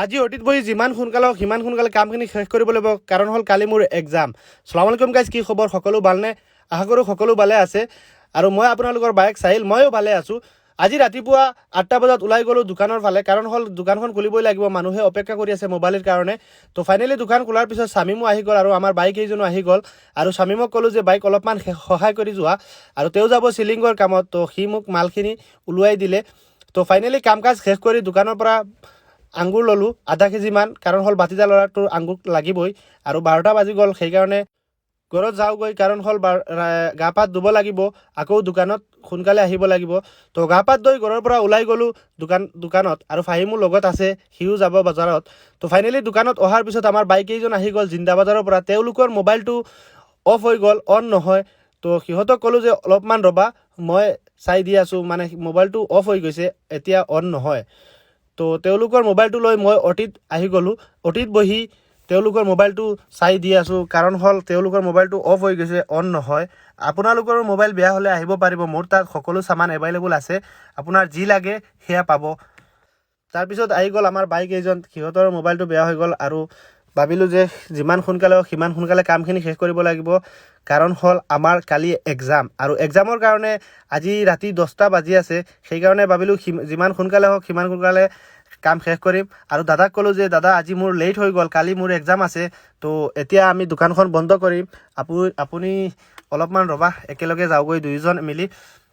আজি অতীত বহি যিমান সোনকালে হওক সিমান সোনকালে কামখিনি শেষ কৰিব লাগিব, কাৰণ হ'ল কালি মোৰ এক্সাম। আসসালামু আলাইকুম গাইজ, কি খবৰ? সকলো ভালনে? আশা কৰোঁ সকলো ভালে আছে। আৰু মই আপোনালোকৰ বাইক চাহিল, ময়ো ভালে আছোঁ। আজি ৰাতিপুৱা 8টা বজাত ওলাই গ'লোঁ দোকানৰ ফালে, কাৰণ হ'ল দোকানখন খুলিবই লাগিব, মানুহে অপেক্ষা কৰি আছে মোবাইলৰ কাৰণে। তো ফাইনেলি দোকান খোলাৰ পিছত স্বামীমো আহি গ'ল আৰু আমাৰ বাইক কেইজনো আহি গ'ল। আৰু স্বামীমক ক'লোঁ যে বাইক অলপমান সহায় কৰি যোৱা, আৰু তেওঁ যাব চিলিঙৰ কামত। তো সি মোক মালখিনি ওলোৱাই দিলে। তো ফাইনেলি কাম কাজ শেষ কৰি দোকানৰ পৰা আঙুৰ ল'লোঁ আধা কেজিমান, কাৰণ হ'ল বাতিজা ল'ৰাটোৰ আঙুৰ লাগিবই। আৰু 12টা বাজি গ'ল, সেইকাৰণে ঘৰত যাওঁগৈ, কাৰণ হ'ল গা পাত ধুব লাগিব, আকৌ দোকানত সোনকালে আহিব লাগিব। তো গা পাত ধুই ঘৰৰ পৰা ওলাই গ'লোঁ দোকানত, আৰু ফাহিমো লগত আছে, সিও যাব বজাৰত। তো ফাইনেলি দোকানত অহাৰ পিছত আমাৰ বাইক কেইজন আহি গ'ল জিন্দা বজাৰৰ পৰা। তেওঁলোকৰ মোবাইলটো অফ হৈ গ'ল, অন নহয়। তো সিহঁতক ক'লোঁ যে অলপমান ৰ'বা, মই চাই দি আছোঁ, মানে মোবাইলটো অফ হৈ গৈছে, এতিয়া অন নহয়। তো তেওঁলোকৰ মোবাইলটো লৈ মই অটিত আহি গ'লোঁ। অটিত বহি তেওঁলোকৰ মোবাইলটো চাই দি আছোঁ, কাৰণ হ'ল তেওঁলোকৰ মোবাইলটো অফ হৈ গৈছে, অন নহয়। আপোনালোকৰো মোবাইল বেয়া হ'লে আহিব পাৰিব, মোৰ তাত সকলো সামান এভেইলেবল আছে, আপোনাৰ যি লাগে সেয়া পাব। তাৰপিছত আহি গ'ল আমাৰ বাইক এজন, সিহঁতৰ মোবাইলটো বেয়া হৈ গ'ল, আৰু ভাবিলোঁ যে যিমান সোনকালে হওক সিমান সোনকালে কামখিনি শেষ কৰিব লাগিব, কাৰণ হ'ল আমাৰ কালি এক্সাম। আৰু এক্সামৰ কাৰণে আজি ৰাতি 10টা বাজি আছে, সেইকাৰণে ভাবিলোঁ যিমান সোনকালে হওক সিমান সোনকালে কাম শেষ কৰিম। আৰু দাদাক ক'লোঁ যে দাদা, আজি মোৰ লেট হৈ গ'ল, কালি মোৰ এক্সাম আছে, তো এতিয়া আমি দোকানখন বন্ধ কৰিম, আপুনি অলপমান ৰ'বা, একেলগে যাওঁগৈ দুয়োজন মিলি।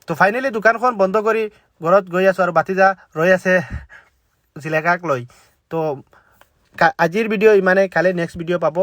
তো ফাইনেলি দোকানখন বন্ধ কৰি ঘৰত গৈ আছোঁ, আৰু বাতিজা ৰৈ আছে জিলেকাক লৈ। তো আজিৰ ভিডিঅ' ইমানে, কালি নেক্সট ভিডিঅ' পাব।